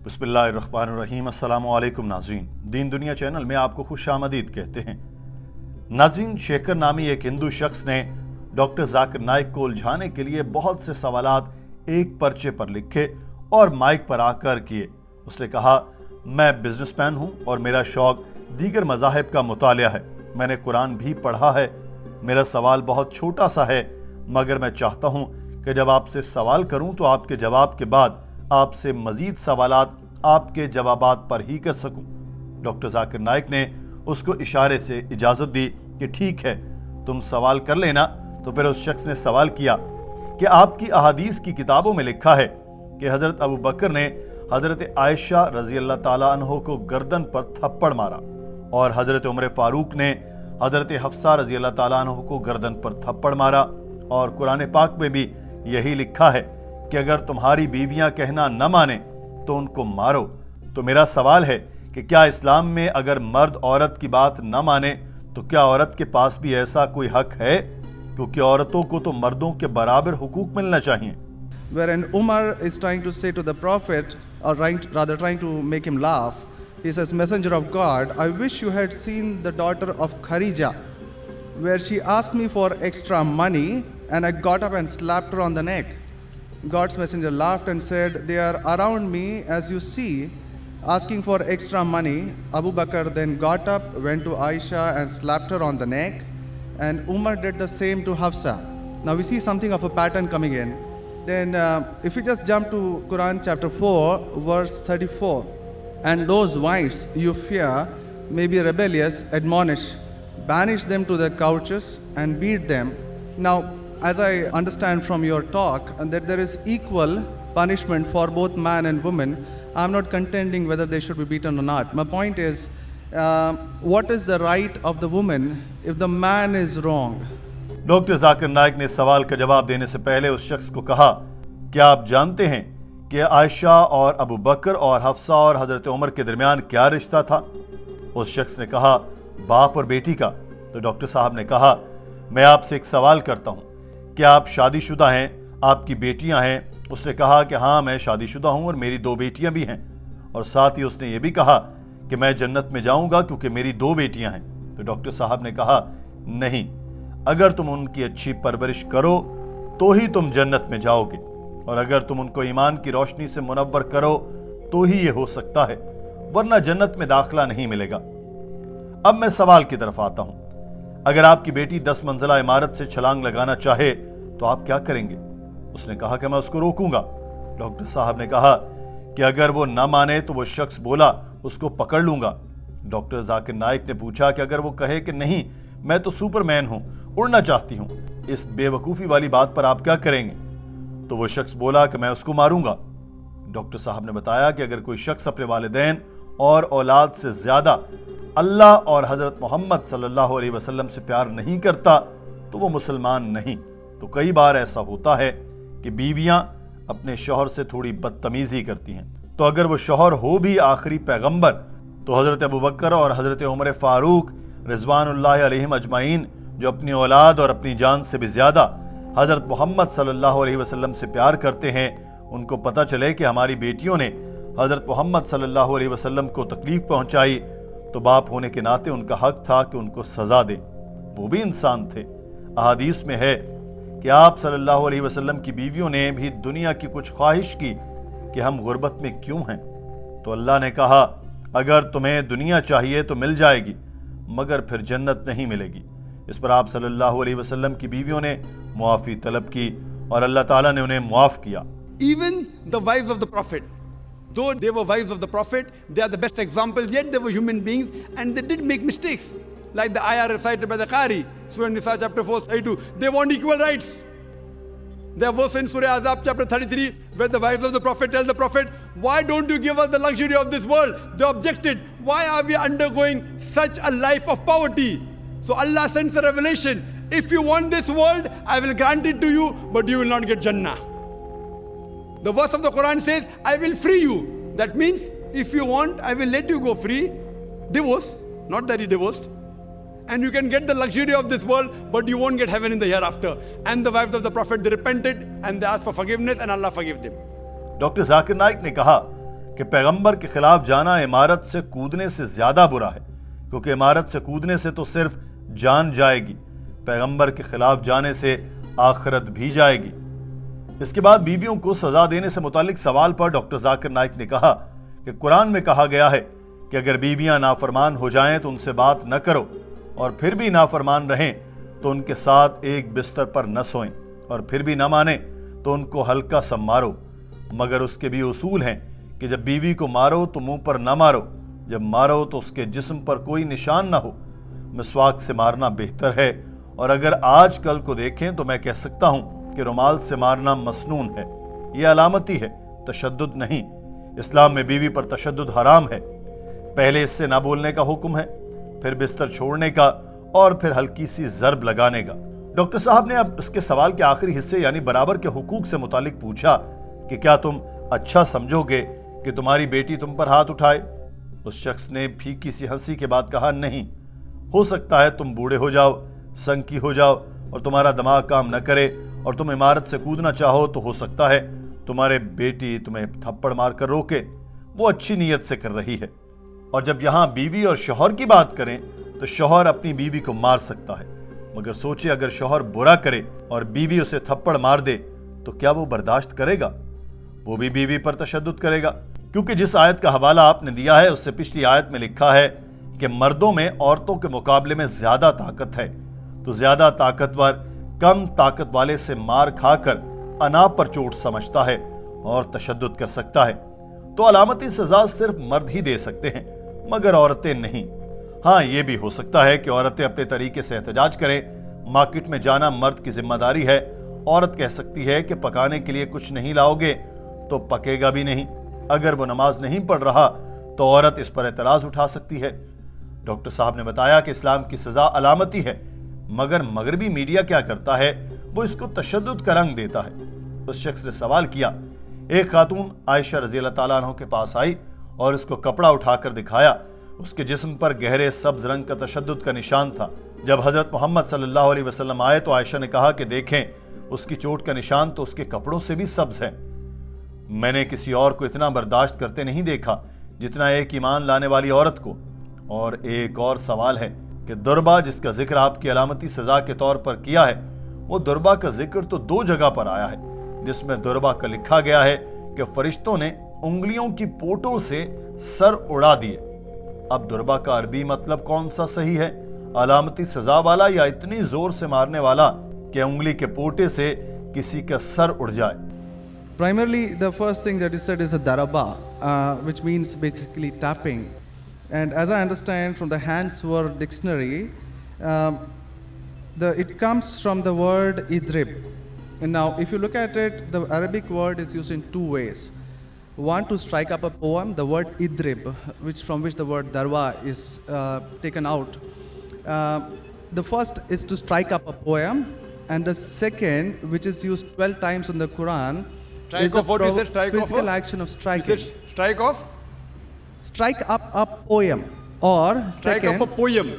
بسم اللہ الرحمن الرحیم۔ السلام علیکم ناظرین، دین دنیا چینل میں آپ کو خوش آمدید کہتے ہیں۔ ناظرین، شیخر نامی ایک ہندو شخص نے ڈاکٹر ذاکر نائک کو الجھانے کے لیے بہت سے سوالات ایک پرچے پر لکھے اور مائک پر آ کر کیے۔ اس نے کہا، میں بزنس مین ہوں اور میرا شوق دیگر مذاہب کا مطالعہ ہے۔ میں نے قرآن بھی پڑھا ہے۔ میرا سوال بہت چھوٹا سا ہے، مگر میں چاہتا ہوں کہ جب آپ سے سوال کروں تو آپ کے جواب کے بعد آپ سے مزید سوالات آپ کے جوابات پر ہی کر سکوں۔ ڈاکٹر ذاکر نائک نے اس کو اشارے سے اجازت دی کہ ٹھیک ہے، تم سوال کر لینا۔ تو پھر اس شخص نے سوال کیا کہ آپ کی احادیث کی کتابوں میں لکھا ہے کہ حضرت ابو بکر نے حضرت عائشہ رضی اللہ تعالیٰ عنہ کو گردن پر تھپڑ مارا اور حضرت عمر فاروق نے حضرت حفصہ رضی اللہ تعالیٰ عنہ کو گردن پر تھپڑ مارا، اور قرآن پاک میں بھی یہی لکھا ہے کہ اگر تمہاری بیویاں کہنا نہ مانیں تو ان کو مارو۔ تو میرا سوال ہے کہ کیا اسلام میں اگر مرد عورت کی بات نہ مانے تو کیا عورت کے پاس بھی ایسا کوئی حق ہے؟ کیونکہ عورتوں کو تو مردوں کے برابر حقوق ملنا چاہیے۔ Wherein Umar is trying to say to the Prophet, or rather trying to make him laugh, he says, Messenger of God, I wish you had seen the daughter of Khadija, where she asked me for extra money and I got up and slapped her on the neck. God's messenger laughed and said, they are around me as you see, asking for extra money. Abu Bakr then got up, went to Aisha and slapped her on the neck, and Umar did the same to Hafsa. Now we see something of a pattern coming in. Then if we just jump to Quran chapter 4, verse 34, and those wives you fear may be rebellious, admonish, banish them to their couches and beat them. Now, as I understand from your talk, that there is equal punishment for both man and woman. I'm not contending whether they should be beaten or not. My point is, what is the right of the woman if the man is wrong? Doctor Zakir Naik نے سوال کا جواب دینے سے پہلے اس شخص کو کہا، کیا آپ جانتے ہیں کہ عائشہ اور ابو بکر اور حفصہ اور حضرت عمر کے درمیان کیا رشتہ تھا؟ اس شخص نے کہا، باپ اور بیٹی کا۔ تو ڈاکٹر صاحب نے کہا، میں آپ سے ایک سوال کرتا ہوں، کیا آپ شادی شدہ ہیں؟ آپ کی بیٹیاں ہیں؟ اس نے کہا کہ ہاں، میں شادی شدہ ہوں اور میری 2 بیٹیاں بھی ہیں، اور ساتھ ہی اس نے یہ بھی کہا کہ میں جنت میں جاؤں گا کیونکہ میری 2 بیٹیاں ہیں۔ تو ڈاکٹر صاحب نے کہا، نہیں، اگر تم ان کی اچھی پرورش کرو تو ہی تم جنت میں جاؤ گے، اور اگر تم ان کو ایمان کی روشنی سے منور کرو تو ہی یہ ہو سکتا ہے، ورنہ جنت میں داخلہ نہیں ملے گا۔ اب میں سوال کی طرف آتا ہوں، اگر آپ کی بیٹی 10 منزلہ عمارت سے چھلانگ لگانا چاہے تو آپ کیا کریں گے؟ اس نے کہا کہ میں اس کو روکوں گا۔ ڈاکٹر صاحب نے کہا کہ اگر وہ نہ مانے تو وہ شخص بولا، اس کو پکڑ لوں گا۔ ڈاکٹر ذاکر نائک نے پوچھا کہ اگر وہ کہے کہ نہیں، میں تو سپر مین ہوں، اڑنا چاہتی ہوں، اس بے وقوفی والی بات پر آپ کیا کریں گے؟ تو وہ شخص بولا کہ میں اس کو ماروں گا۔ ڈاکٹر صاحب نے بتایا کہ اگر کوئی شخص اپنے والدین اور اولاد سے زیادہ اللہ اور حضرت محمد صلی اللہ علیہ وسلم سے پیار نہیں کرتا تو وہ مسلمان نہیں۔ تو کئی بار ایسا ہوتا ہے کہ بیویاں اپنے شوہر سے تھوڑی بدتمیزی کرتی ہیں، تو اگر وہ شوہر ہو بھی آخری پیغمبر تو حضرت ابو بکر اور حضرت عمر فاروق رضوان اللہ علیہم اجمعین، جو اپنی اولاد اور اپنی جان سے بھی زیادہ حضرت محمد صلی اللہ علیہ وسلم سے پیار کرتے ہیں، ان کو پتہ چلے کہ ہماری بیٹیوں نے حضرت محمد صلی اللہ علیہ وسلم کو تکلیف پہنچائی تو باپ ہونے کے ناطے ان کا حق تھا کہ ان کو سزا دے۔ وہ بھی انسان تھے۔ احادیث میں ہے کہ آپ صلی اللہ علیہ وسلم کی بیویوں نے بھی دنیا کی کچھ خواہش کی کہ ہم غربت میں کیوں ہیں، تو اللہ نے کہا، اگر تمہیں دنیا چاہیے تو مل جائے گی، مگر پھر جنت نہیں ملے گی۔ اس پر آپ صلی اللہ علیہ وسلم کی بیویوں نے معافی طلب کی اور اللہ تعالیٰ نے انہیں معاف کیا۔ Even the wives of the Prophet, though they were wives of the Prophet, they are the best examples, yet they were human beings and they did make mistakes. Like the ayah recited by the Qari, Surah Nisa chapter 4:32, they want equal rights. There was in Surah Azab chapter 33, where the wives of the Prophet tell the Prophet, why don't you give us the luxury of this world? They objected, why are we undergoing such a life of poverty? So Allah sends a revelation, if you want this world, I will grant it to you, but you will not get Jannah. The verse of the Quran says, I will free you. That means, if you want, I will let you go free. Divorce, not that you divorced. And you can get the luxury of this world, but you won't get heaven in the hereafter. And the wives of the Prophet, they repented and they asked for forgiveness and Allah forgave them. Doctor Zakir Naik نے کہا کہ پیغمبر کے خلاف جانا عمارت سے کودنے سے زیادہ برا ہے، کیونکہ عمارت سے کودنے سے تو صرف جان جائے گی، پیغمبر کے خلاف جانے سے آخرت بھی جائے گی۔ اس کے بعد بیویوں کو سزا دینے سے متعلق سوال پر ڈاکٹر ذاکر نائک نے کہا کہ قرآن میں کہا گیا ہے کہ اگر بیویاں نافرمان ہو جائیں تو ان سے بات نہ کرو، اور پھر بھی نافرمان رہیں تو ان کے ساتھ ایک بستر پر نہ سوئیں، اور پھر بھی نہ مانیں تو ان کو ہلکا سا مارو، مگر اس کے بھی اصول ہیں کہ جب بیوی کو مارو تو منہ پر نہ مارو، جب مارو تو اس کے جسم پر کوئی نشان نہ ہو، مسواک سے مارنا بہتر ہے، اور اگر آج کل کو دیکھیں تو میں کہہ سکتا ہوں کہ رومال سے مارنا مسنون ہے، یہ علامتی ہے، تشدد نہیں۔ اسلام میں بیوی پر تشدد حرام ہے، پہلے اس سے نہ بولنے کا حکم ہے، پھر بستر چھوڑنے کا، اور پھر ہلکی سی ضرب لگانے کا۔ ڈاکٹر صاحب نے اب اس کے سوال کے آخری حصے یعنی برابر کے حقوق سے متعلق پوچھا کہ کیا تم اچھا سمجھو گے کہ تمہاری بیٹی تم پر ہاتھ اٹھائے؟ اس شخص نے پھیکی سی ہنسی کے بعد کہا، نہیں، ہو سکتا ہے تم بوڑھے ہو جاؤ، سنکی ہو جاؤ اور تمہارا دماغ کام نہ کرے اور تم عمارت سے کودنا چاہو تو ہو سکتا ہے تمہارے بیٹی تمہیں تھپڑ مار کر روکے، وہ اچھی نیت سے کر رہی ہے۔ اور جب یہاں بیوی اور شوہر کی بات کریں تو شوہر اپنی بیوی کو مار سکتا ہے، مگر سوچے اگر شوہر برا کرے اور بیوی اسے تھپڑ مار دے تو کیا وہ برداشت کرے گا؟ وہ بھی بیوی پر تشدد کرے گا، کیونکہ جس آیت کا حوالہ آپ نے دیا ہے اس سے پچھلی آیت میں لکھا ہے کہ مردوں میں عورتوں کے مقابلے میں زیادہ طاقت ہے، تو زیادہ طاقتور کم طاقت والے سے مار کھا کر انا پر چوٹ سمجھتا ہے اور تشدد کر سکتا ہے۔ تو علامتی سزا صرف مرد ہی دے سکتے ہیں مگر عورتیں نہیں۔ ہاں، یہ بھی ہو سکتا ہے کہ عورتیں اپنے طریقے سے احتجاج کریں، مارکیٹ میں جانا مرد کی ذمہ داری ہے، عورت کہہ سکتی ہے کہ پکانے کے لیے کچھ نہیں لاؤ گے تو پکے گا بھی نہیں، اگر وہ نماز نہیں پڑھ رہا تو عورت اس پر اعتراض اٹھا سکتی ہے۔ ڈاکٹر صاحب نے بتایا کہ اسلام کی سزا علامتی ہے، مگر مغربی میڈیا کیا کرتا ہے، وہ اس کو تشدد کا رنگ دیتا ہے۔ اس شخص نے سوال کیا، ایک خاتون عائشہ رضی اللہ تعالیٰ عنہ کے پاس آئی اور اس کو کپڑا اٹھا کر دکھایا، اس کے جسم پر گہرے سبز رنگ کا تشدد کا نشان تھا۔ جب حضرت محمد صلی اللہ علیہ وسلم آئے تو عائشہ نے کہا کہ دیکھیں، اس کی چوٹ کا نشان تو اس کے کپڑوں سے بھی سبز ہے۔ میں نے کسی اور کو اتنا برداشت کرتے نہیں دیکھا جتنا ایک ایمان لانے والی عورت کو۔ اور ایک اور سوال ہے کہ دربا جس کا ذکر آپ کی علامتی سزا کے طور پر کیا ہے، وہ دربا کا ذکر تو دو جگہ پر آیا ہے، جس میں دربا کا لکھا گیا ہے کہ فرشتوں نے انگلیوں کی پوٹوں سے سر اڑا دیے۔ اب دربا کا عربی مطلب کون سا صحیح ہے، علامتی سزا والا یا اتنی زور سے مارنے والا کہ انگلی کے پوٹے سے کسی کا سر اڑ جائے؟ Primarily, the first thing that is said is a daraba, which means basically tapping. And as I understand from the Hansword dictionary, it comes from the word idrib. And now, if you look at it, the Arabic word is used in two ways. One, to strike up a poem, the word idrib, from which the word darwa is taken out. The first is to strike up a poem, and the second, which is used 12 times in the Qur'an, is a physical action of striking. Is it strike off? Strike up a poem, or Strike up a poem.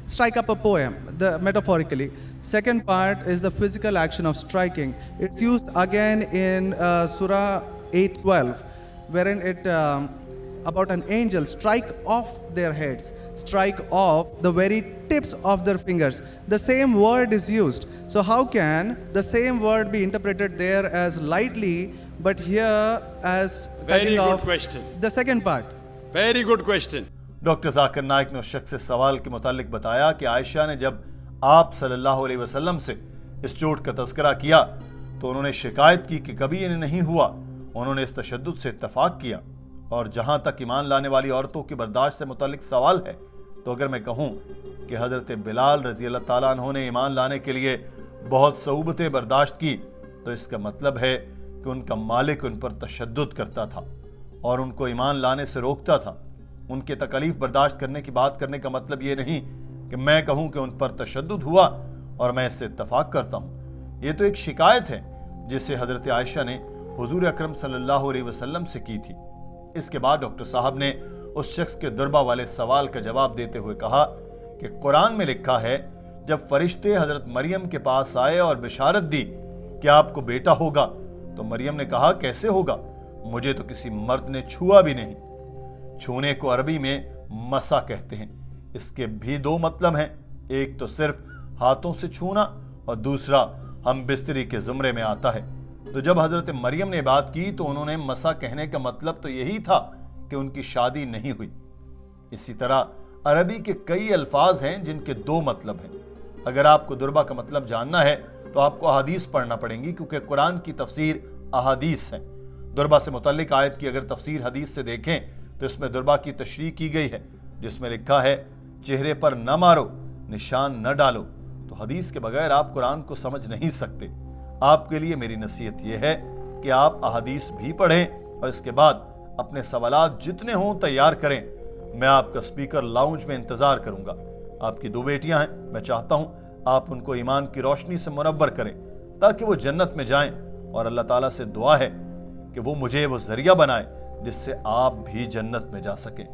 strike up a poem, metaphorically. Second part is the physical action of striking. It's used again in Surah 8:12, wherein it about an angel strike off their heads, strike off the very tips of their fingers. The same word is used. So how can the same word be interpreted there as lightly, but here as Very cutting good off question. the second part? Very good question. Doctor Zakir Naik نے اس شخص سے سوال کے متعلق بتایا کہ عائشہ نے جب آپ صلی اللہ علیہ وسلم سے اس چوٹ کا تذکرہ کیا تو انہوں نے شکایت کی کہ کبھی انہیں نہیں ہوا، انہوں نے اس تشدد سے اتفاق کیا۔ اور جہاں تک ایمان لانے والی عورتوں کی برداشت سے متعلق سوال ہے تو اگر میں کہوں کہ حضرت بلال رضی اللہ تعالیٰ عنہ نے ایمان لانے کے لیے بہت صعوبتیں برداشت کی تو اس کا مطلب ہے کہ ان کا مالک ان پر تشدد کرتا تھا اور ان کو ایمان لانے سے روکتا تھا۔ ان کے تکلیف برداشت کرنے کی بات کرنے کا مطلب یہ نہیں کہ میں کہوں کہ ان پر تشدد ہوا اور میں اس سے اتفاق کرتا ہوں۔ یہ تو ایک شکایت ہے جسے حضرت عائشہ نے حضور اکرم صلی اللہ علیہ وسلم سے کی تھی۔ اس کے بعد ڈاکٹر صاحب نے اس شخص کے دربہ والے سوال کا جواب دیتے ہوئے کہا کہ قرآن میں لکھا ہے جب فرشتے حضرت مریم کے پاس آئے اور بشارت دی کہ آپ کو بیٹا ہوگا تو مریم نے کہا کیسے ہوگا، مجھے تو کسی مرد نے چھوا بھی نہیں۔ چھونے کو عربی میں مسا کہتے ہیں۔ اس کے بھی دو مطلب ہیں، ایک تو صرف ہاتھوں سے چھونا اور دوسرا ہم بستری کے زمرے میں آتا ہے۔ تو جب حضرت مریم نے بات کی تو انہوں نے مسا کہنے کا مطلب تو یہی تھا کہ ان کی شادی نہیں ہوئی۔ اسی طرح عربی کے کئی الفاظ ہیں جن کے دو مطلب ہیں۔ اگر آپ کو دربہ کا مطلب جاننا ہے تو آپ کو احادیث پڑھنا پڑیں گی، کیونکہ قرآن کی تفسیر احادیث ہے۔ دربہ سے متعلق آیت کی اگر تفسیر حدیث سے دیکھیں تو اس میں دربہ کی تشریح کی گئی ہے، جس میں لکھا ہے چہرے پر نہ مارو، نشان نہ ڈالو۔ تو حدیث کے بغیر آپ قرآن کو سمجھ نہیں سکتے۔ آپ کے لیے میری نصیحت یہ ہے کہ آپ احادیث بھی پڑھیں اور اس کے بعد اپنے سوالات جتنے ہوں تیار کریں۔ میں آپ کا سپیکر لاؤنج میں انتظار کروں گا۔ آپ کی 2 بیٹیاں ہیں، میں چاہتا ہوں آپ ان کو ایمان کی روشنی سے منور کریں تاکہ وہ جنت میں جائیں، اور اللہ تعالیٰ سے دعا ہے کہ وہ مجھے وہ ذریعہ بنائے جس سے آپ بھی جنت میں جا سکیں۔